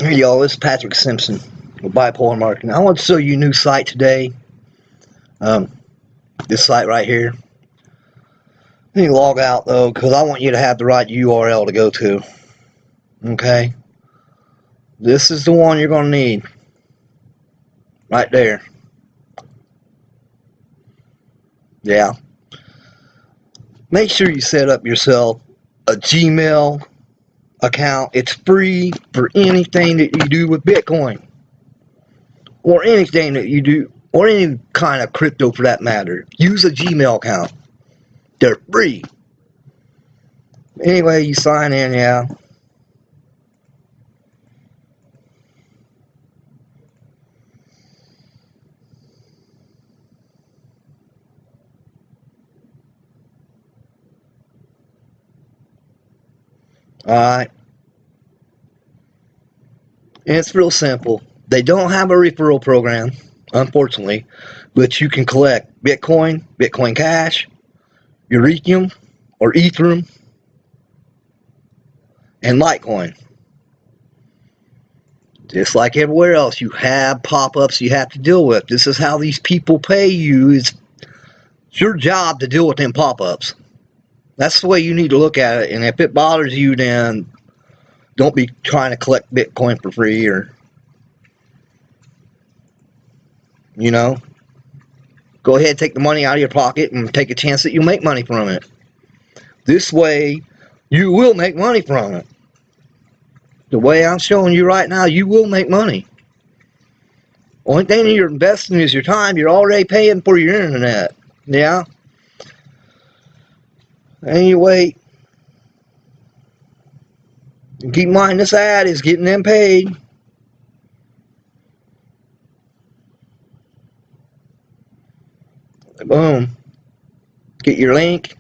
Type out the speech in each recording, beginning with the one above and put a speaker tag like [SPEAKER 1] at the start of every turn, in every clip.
[SPEAKER 1] Hey y'all, it's Patrick Simpson with Bipolar Marketing. I want to show you a new site today. This site right here. Let me log out though, because I want you to have the right URL to go to. Okay. This is the one you're going to need. Right there. Yeah. Make sure you set up yourself a Gmail account. It's free for anything that you do with Bitcoin. Or anything that you do, or any kind of crypto for that matter. Use a Gmail account. They're free. Anyway, you sign in, yeah. Alright. And it's real simple. They don't have a referral program, unfortunately, but you can collect Bitcoin, Bitcoin Cash, Ethereum or Ethereum, and Litecoin. Just like everywhere else, you have pop-ups you have to deal with. This is how these people pay you. It's your job to deal with them pop-ups. That's the way you need to look at it. And if it bothers you, then don't be trying to collect Bitcoin for free, or, you know, go ahead and take the money out of your pocket and take a chance that you'll make money from it. This way, you will make money from it. The way I'm showing you right now, you will make money. Only thing you're investing is your time. You're already paying for your internet. Yeah? Anyway, keep in mind this ad is getting them paid. Boom. Get your link.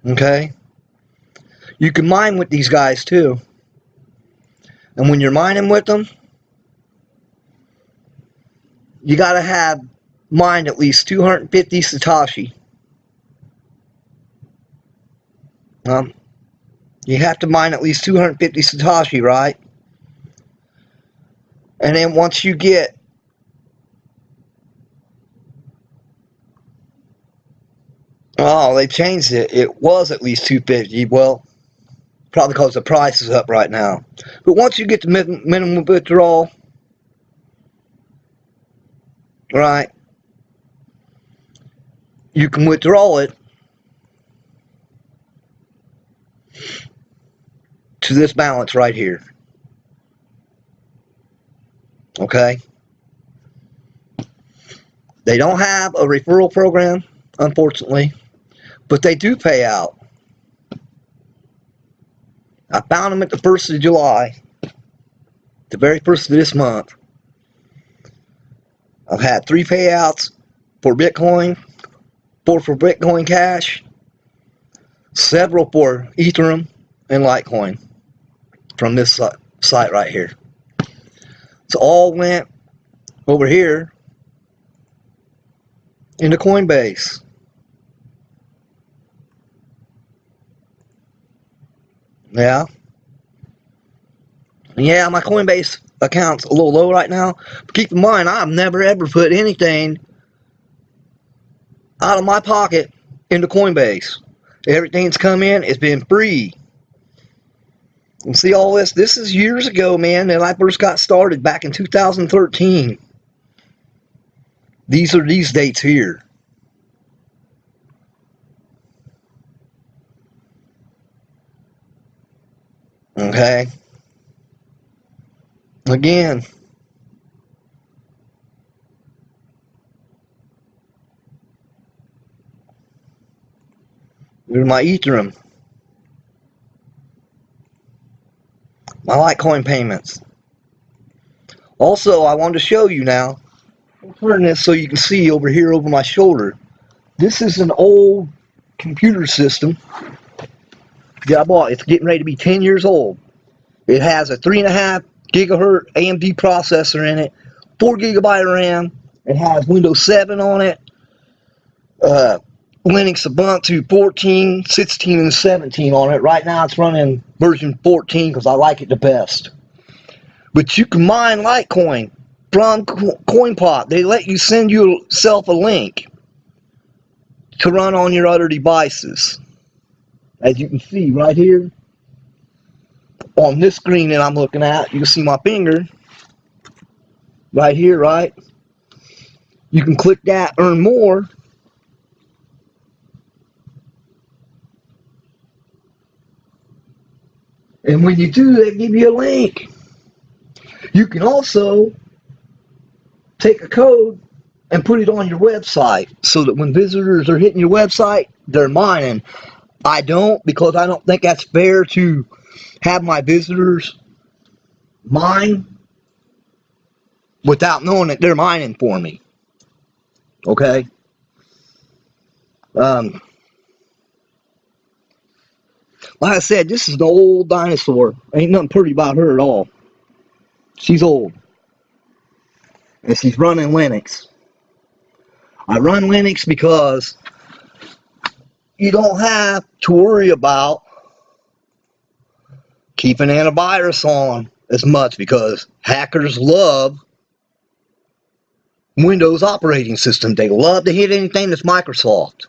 [SPEAKER 1] Okay? You can mine with these guys too. And when you're mining with them, you gotta have mined at least 250 Satoshi. You have to mine at least 250 Satoshi, right? And then once you get they changed it. It was at least 250. Well, probably because the price is up right now. But once you get the minimum withdrawal, right, you can withdraw it to this balance right here. Okay? They don't have a referral program, unfortunately, but they do pay out. I found them at the 1st of July, the very first of this month. I've had 3 payouts for Bitcoin, 4 for Bitcoin Cash, several for Ethereum and Litecoin from this site right here. So all went over here into Coinbase. Yeah. Yeah, my Coinbase account's a little low right now. But keep in mind, I've never ever put anything out of my pocket into Coinbase. Everything's come in, it's been free. And see all this? This is years ago, man, that I first got started back in 2013. These are these dates here. Okay. Again. Here's my Ethereum. My Litecoin payments. Also, I wanted to show you now. I'll turn this so you can see over here over my shoulder. This is an old computer system that I bought. It's getting ready to be 10 years old. It has a 3.5 gigahertz AMD processor in it, 4 gigabyte of RAM. It has Windows 7 on it, Linux Ubuntu 14, 16, and 17 on it. Right now it's running version 14 because I like it the best. But you can mine Litecoin from CoinPot. They let you send yourself a link to run on your other devices. As you can see right here on this screen that I'm looking at, you can see my finger right here, right? You can click that, earn more. And when you do, they give you a link. You can also take a code and put it on your website so that when visitors are hitting your website, they're mining. I don't, because I don't think that's fair to have my visitors mine without knowing that they're mining for me. Okay? Like I said, this is the old dinosaur. Ain't nothing pretty about her at all. She's old. And she's running Linux. I run Linux because you don't have to worry about keeping antivirus on as much, because hackers love Windows operating system. They love to hit anything that's Microsoft.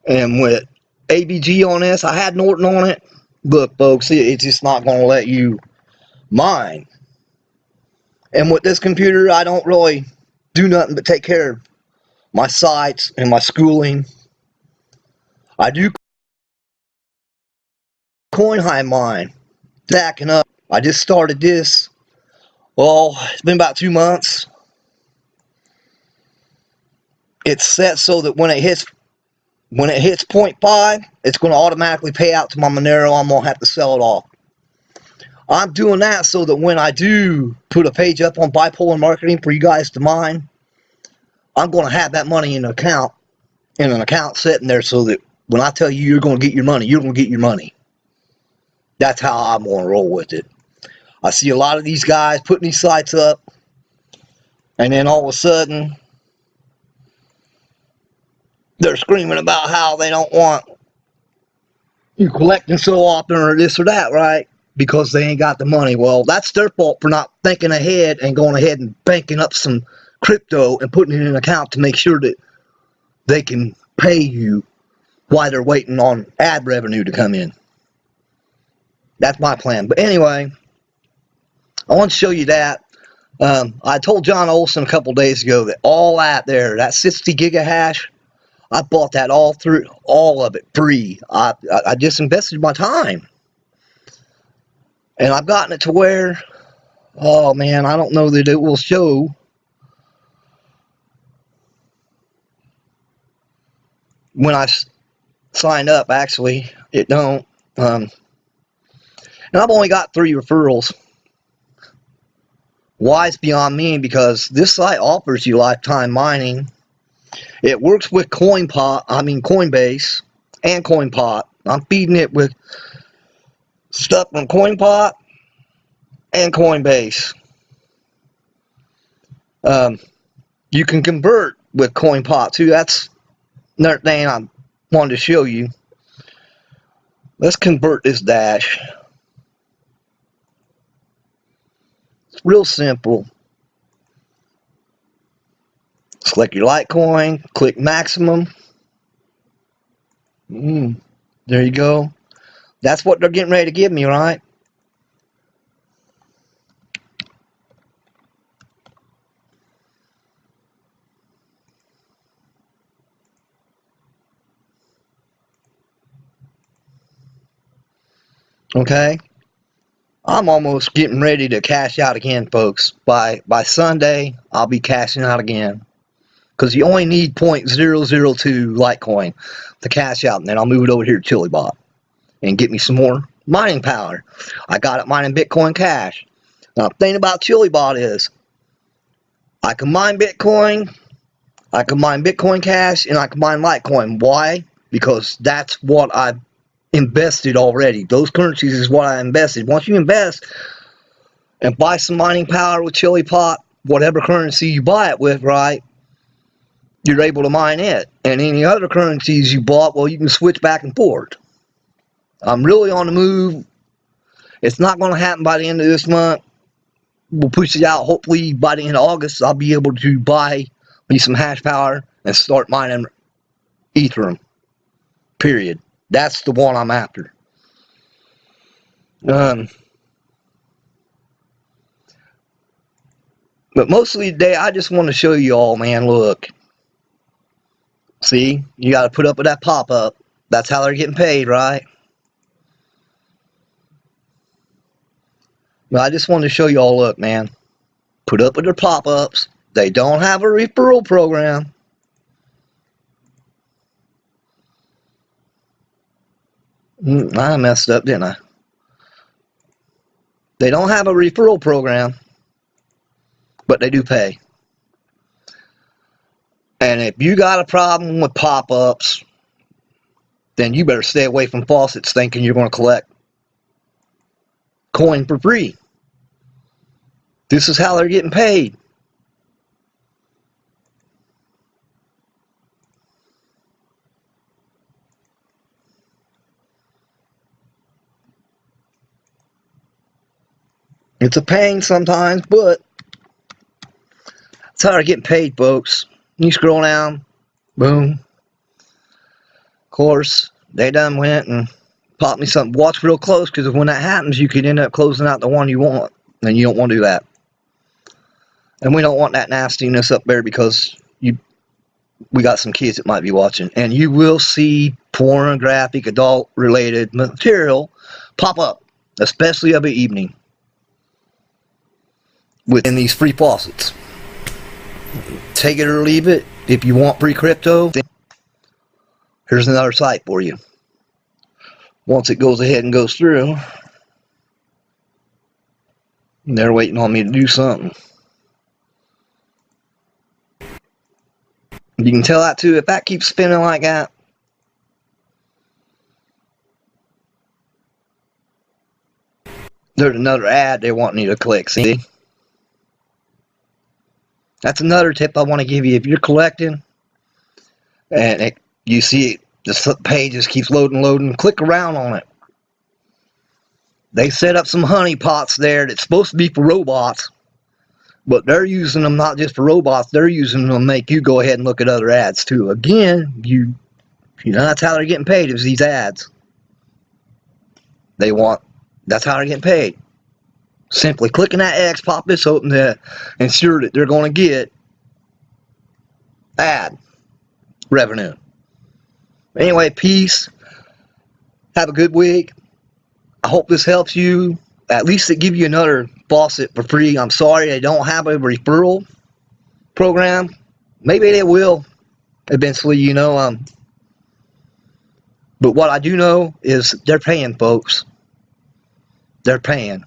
[SPEAKER 1] And with ABG on this, I had Norton on it. Look, folks, it's just not going to let you mine. And with this computer, I don't really do nothing but take care of my sites and my schooling. I do coin high mine, stacking up. I just started this. Well, it's been about 2 months. It's set so that when it hits 0.5, it's going to automatically pay out to my Monero. I'm going to have to sell it off. I'm doing that so that when I do put a page up on Bipolar Marketing for you guys to mine, I'm going to have that money in an account sitting there, so that when I tell you you're going to get your money, you're going to get your money. That's how I'm going to roll with it. I see a lot of these guys putting these sites up, and then all of a sudden they're screaming about how they don't want you collecting so often or this or that, right? Because they ain't got the money. Well, that's their fault for not thinking ahead and going ahead and banking up some crypto and putting it in an account to make sure that they can pay you while they're waiting on ad revenue to come in. That's my plan. But anyway, I want to show you that. I told John Olson a couple days ago that all that 60 gigahash, I bought that all of it free. I just invested my time. And I've gotten it to where, oh man, I don't know that it will show when I sign up. Actually, it don't. And I've only got 3 referrals. Why, it's beyond me, because this site offers you lifetime mining. It works with Coinbase and CoinPot. I'm feeding it with stuff from CoinPot and Coinbase. You can convert with CoinPot too. That's another thing I wanted to show you. Let's convert this dash. It's real simple. Select your Litecoin, click maximum. There you go. That's what they're getting ready to give me, right? Okay. I'm almost getting ready to cash out again, folks. By Sunday, I'll be cashing out again. Because you only need 0.002 Litecoin to cash out. And then I'll move it over here to ChiliBot and get me some more mining power. I got it mining Bitcoin Cash. Now, the thing about ChiliBot is I can mine Bitcoin, I can mine Bitcoin Cash, and I can mine Litecoin. Why? Because that's what I've invested already. Those currencies is what I invested. Once you invest and buy some mining power with ChiliBot, whatever currency you buy it with, right, you're able to mine it. And any other currencies you bought, well, you can switch back and forth. I'm really on the move. It's not going to happen by the end of this month. We'll push it out. Hopefully by the end of August, I'll be able to buy me some hash power and start mining Ethereum. Period. That's the one I'm after. But mostly today, I just want to show you all, man, look. See, you got to put up with that pop-up. That's how they're getting paid, right? But I just wanted to show you all, look, man. Put up with their pop-ups. They don't have a referral program. I messed up, didn't I? They don't have a referral program, but they do pay. And if you got a problem with pop-ups, then you better stay away from Faucets thinking you're going to collect coin for free. This is how they're getting paid. It's a pain sometimes, but that's how they're getting paid, folks. You scroll down, boom. Of course, they done went and popped me something. Watch real close, because when that happens, you could end up closing out the one you want, and you don't want to do that. And we don't want that nastiness up there, because we got some kids that might be watching, and you will see pornographic, adult-related material pop up, especially of the evening, within these free faucets. Take it or leave it. If you want free crypto, here's another site for you. Once it goes ahead and goes through, they're waiting on me to do something. You can tell that too, if that keeps spinning like that. There's another ad they want you to click, see? That's another tip I want to give you. If you're collecting and you see it, the page just keeps loading, click around on it. They set up some honey pots there that's supposed to be for robots, but they're using them not just for robots, they're using them to make you go ahead and look at other ads too. Again, you know, that's how they're getting paid, is these ads. That's how they're getting paid. Simply clicking that X, pop this open to ensure that they're going to get ad revenue. Anyway, peace. Have a good week. I hope this helps you. At least to give you another faucet for free. I'm sorry they don't have a referral program. Maybe they will eventually, you know. But what I do know is they're paying, folks. They're paying.